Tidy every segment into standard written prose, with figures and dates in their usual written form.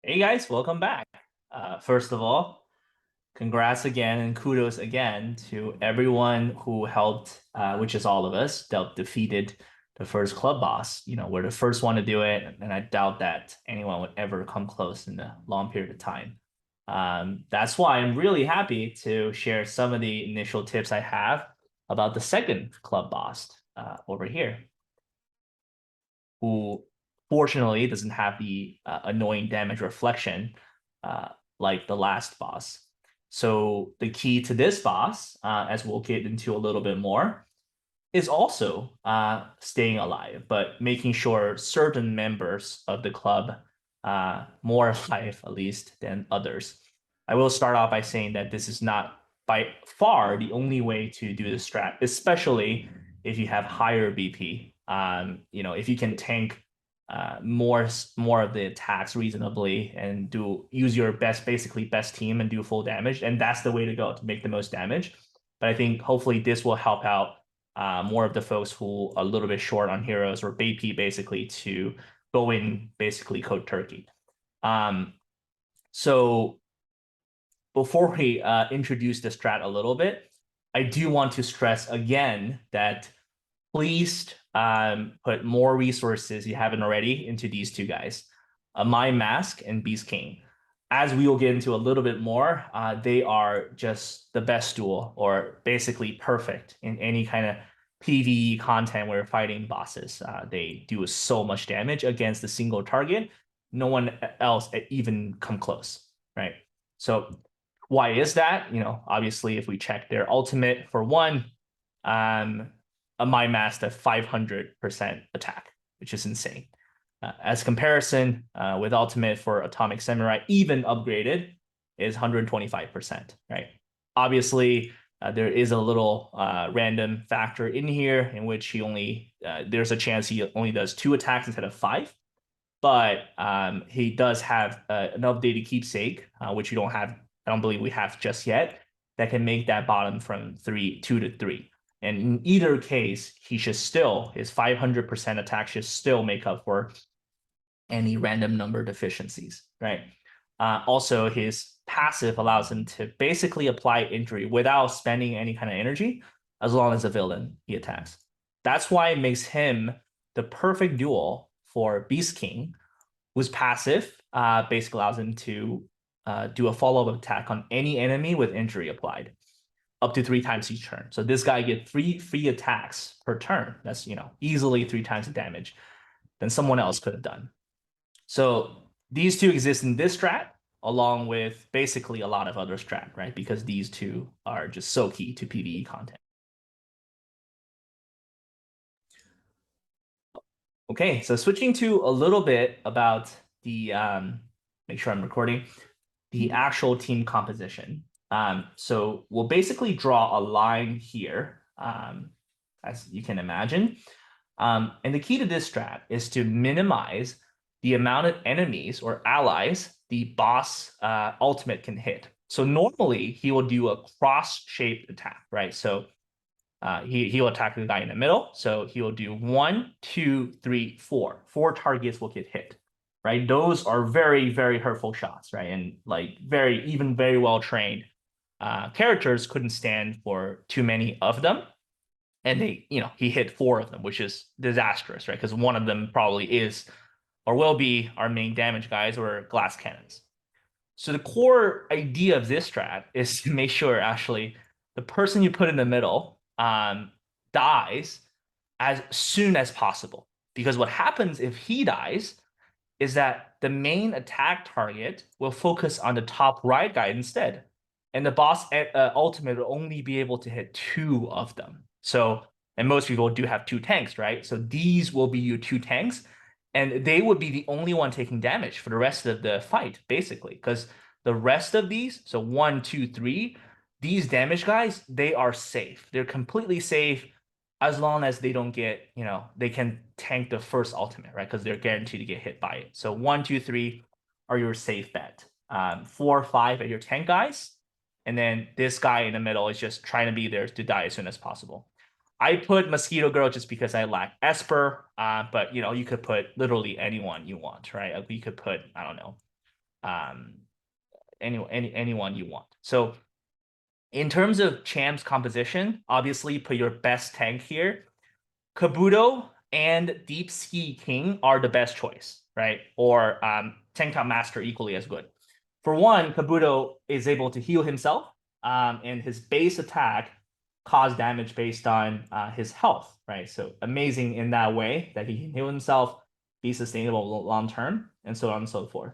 Hey guys, welcome back. First of all, congrats again and kudos again to everyone who helped, which is all of us, defeated the first club boss. We're the first one to do it, and I doubt that anyone would ever come close in a long period of time. That's why I'm really happy to share some of the initial tips I have about the second club boss over here, who fortunately doesn't have the annoying damage reflection uh, like the last boss. So the key to this boss, as we'll get into a little bit more, is also staying alive, but making sure certain members of the club more alive at least than others. I will start off by saying that this is not by far the only way to do this strat, especially if you have higher BP. If you can tank more of the attacks reasonably and use your basically best team and do full damage, and that's the way to go to make the most damage. But I think hopefully this will help out more of the folks who are a little bit short on heroes or BP basically to go in basically code turkey. So before we introduce the strat a little bit, I do want to stress again that please put more resources you haven't already into these two guys, My Mask and Beast King. As we will get into a little bit more, they are just the best duel, or basically perfect in any kind of PvE content where you're fighting bosses. They do so much damage against a single target. No one else even come close, right? So why is that? Obviously, if we check their ultimate for one, um, a My Master 500% attack, which is insane. As comparison, with Ultimate for Atomic Samurai, even upgraded, is 125%, right? Obviously, there is a little random factor in here in which there's a chance he only does 2 attacks instead of 5. But he does have an updated keepsake, which I don't believe we have just yet, that can make that bottom from 2 to 3. And in either case, his 500% attack should still make up for any random number deficiencies, right? Also, his passive allows him to basically apply injury without spending any kind of energy, as long as a villain he attacks. That's why it makes him the perfect duel for Beast King, whose passive basically allows him to do a follow-up attack on any enemy with injury applied up to 3 times each turn. So this guy gets 3 free attacks per turn. That's, easily 3 times the damage than someone else could have done. So these two exist in this strat, along with basically a lot of other strat, right? Because these two are just so key to PvE content. Okay, so switching to a little bit about the, make sure I'm recording, the actual team composition. So we'll basically draw a line here, as you can imagine. And the key to this strat is to minimize the amount of enemies or allies the boss ultimate can hit. So normally he will do a cross-shaped attack, right? So he'll attack the guy in the middle. So he will do 1, 2, 3, 4. 4 targets will get hit, right? Those are very, very hurtful shots, right? And like very well trained characters couldn't stand for too many of them. And he hit 4 of them, which is disastrous, right? Because one of them probably is or will be our main damage guys or glass cannons. So the core idea of this strat is to make sure actually the person you put in the middle dies as soon as possible. Because what happens if he dies is that the main attack target will focus on the top right guy instead. And the boss ultimate will only be able to hit 2 of them. So, and most people do have 2 tanks, right? So these will be your 2 tanks, and they would be the only one taking damage for the rest of the fight, basically. Because the rest of these, so 1, 2, 3, these damage guys, they are safe. They're completely safe as long as they don't get, they can tank the first ultimate, right? Because they're guaranteed to get hit by it. So 1, 2, 3 are your safe bet. 4, 5 are your tank guys. And then this guy in the middle is just trying to be there to die as soon as possible. I put Mosquito Girl just because I lack Esper, but you could put literally anyone you want, right? You could put, I don't know, anyone you want. So in terms of Champ's composition, obviously put your best tank here. Kabuto and Deep Ski King are the best choice, right? Or Tank Top Master equally as good. For one, Kabuto is able to heal himself, and his base attack cause damage based on his health, right? So amazing in that way that he can heal himself, be sustainable long term, and so on and so forth.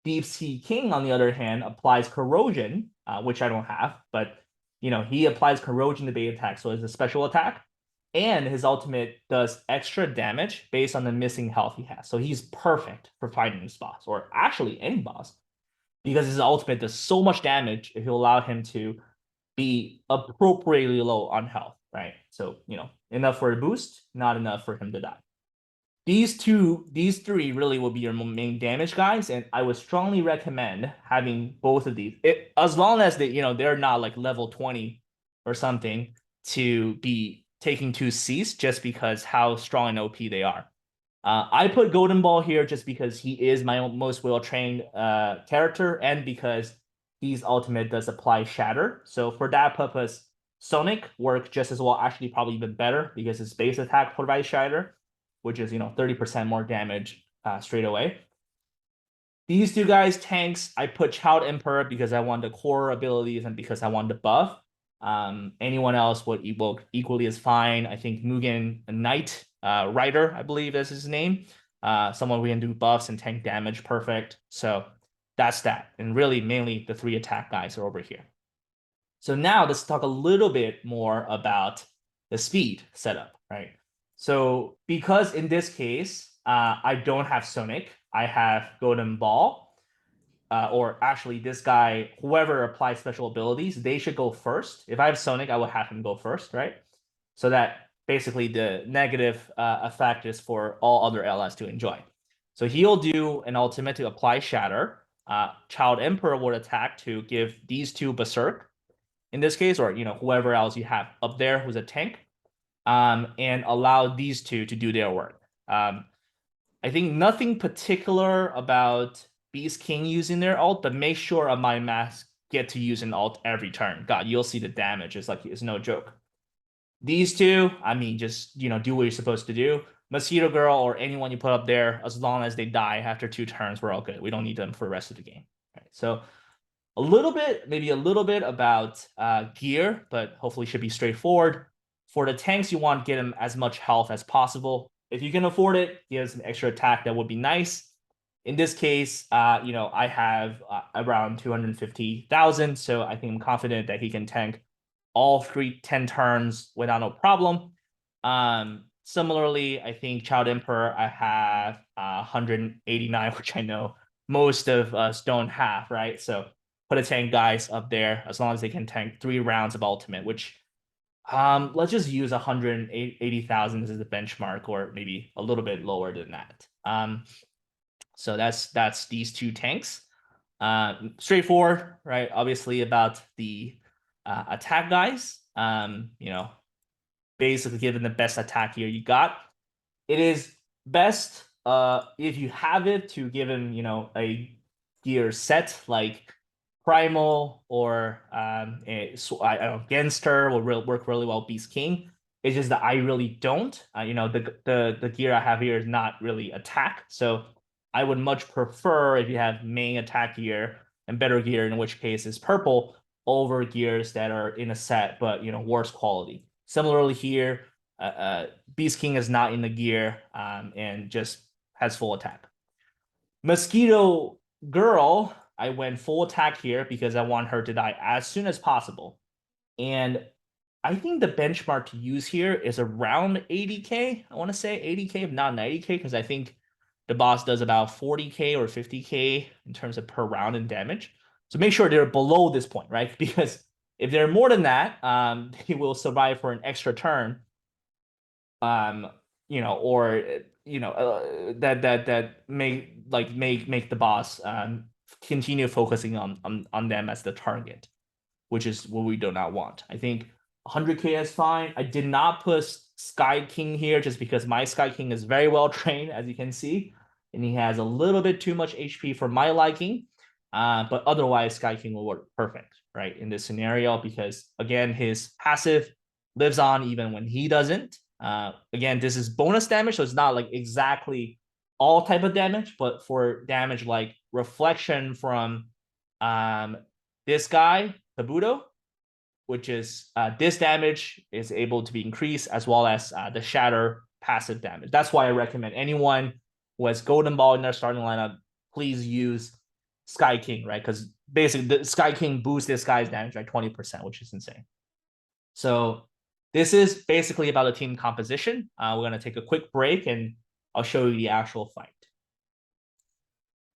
Deep Sea King, on the other hand, applies corrosion, which I don't have, but he applies corrosion to bait attack, so it's a special attack, and his ultimate does extra damage based on the missing health he has. So he's perfect for fighting this boss, or actually any boss, because his ultimate does so much damage if you allow him to be appropriately low on health, right? So enough for a boost, not enough for him to die. These three really will be your main damage guys, and I would strongly recommend having both of these, as long as they're not like level 20 or something, to be taking 2 Cs just because how strong and OP they are. I put Golden Ball here just because he is my most well-trained character, and because his ultimate does apply Shatter. So for that purpose, Sonic works just as well, actually probably even better, because his base attack provides Shatter, which is 30% more damage straight away. These two guys, tanks, I put Child Emperor because I want the core abilities and because I want the buff. Anyone else would evoke equally as fine. I think Mugen Knight Rider, I believe is his name. Someone who can do buffs and tank damage, perfect. So that's that. And really, mainly the 3 attack guys are over here. So now let's talk a little bit more about the speed setup, right? So because in this case, I don't have Sonic, I have Golden Ball, or actually this guy, whoever applies special abilities, they should go first. If I have Sonic, I will have him go first, right? So that basically the negative effect is for all other LS to enjoy. So he'll do an ultimate to apply Shatter. Child Emperor would attack to give these 2 Berserk, in this case, or whoever else you have up there who's a tank, and allow these 2 to do their work. I think nothing particular about Beast King using their ult, but make sure a My Mask get to use an ult every turn. God, you'll see the damage. It's no joke. These 2, I mean, just do what you're supposed to do. Mosquito Girl or anyone you put up there, as long as they die after 2 turns, we're all good. We don't need them for the rest of the game. Right, so maybe a little bit about gear, but hopefully should be straightforward. For the tanks, you want to get them as much health as possible. If you can afford it, give some extra attack, that would be nice. In this case, I have around 250,000, so I think I'm confident that he can tank all 10 turns without no problem. Similarly, I think Child Emperor, I have 189, which I know most of us don't have, right? So put a tank guys up there as long as they can tank 3 rounds of ultimate, which let's just use 180,000 as the benchmark, or maybe a little bit lower than that. So that's these 2 tanks. Straightforward, right? Obviously about the attack guys. Basically given the best attack here you got, it is best if you have it to give him a gear set like Primal or I don't know, Genster will work really well. Beast King. It's just that I really don't. The gear I have here is not really attack, so I would much prefer if you have main attack gear and better gear, in which case is purple, over gears that are in a set but worse quality. Similarly here, Beast King is not in the gear and just has full attack. Mosquito Girl, I went full attack here because I want her to die as soon as possible. And I think the benchmark to use here is around 80k. I want to say 80k, if not 90k, because I think the boss does about 40k or 50k in terms of per round in damage. So make sure they're below this point, right? Because if they're more than that, they will survive for an extra turn. Or that make the boss continue focusing on them as the target, which is what we do not want. I think 100k is fine. I did not put Sky King here just because my Sky King is very well trained, as you can see, and he has a little bit too much HP for my liking. But otherwise, Sky King will work perfect, right, in this scenario, because again, his passive lives on even when he doesn't. Again, this is bonus damage, so it's not like exactly all type of damage, but for damage like reflection from this guy, Kabuto, which is this damage is able to be increased, as well as the shatter passive damage. That's why I recommend anyone who has Golden Ball in their starting lineup, please use Sky King, right? Because basically the Sky King boosts this guy's damage by 20%, which is insane. So this is basically about the team composition. We're going to take a quick break and I'll show you the actual fight.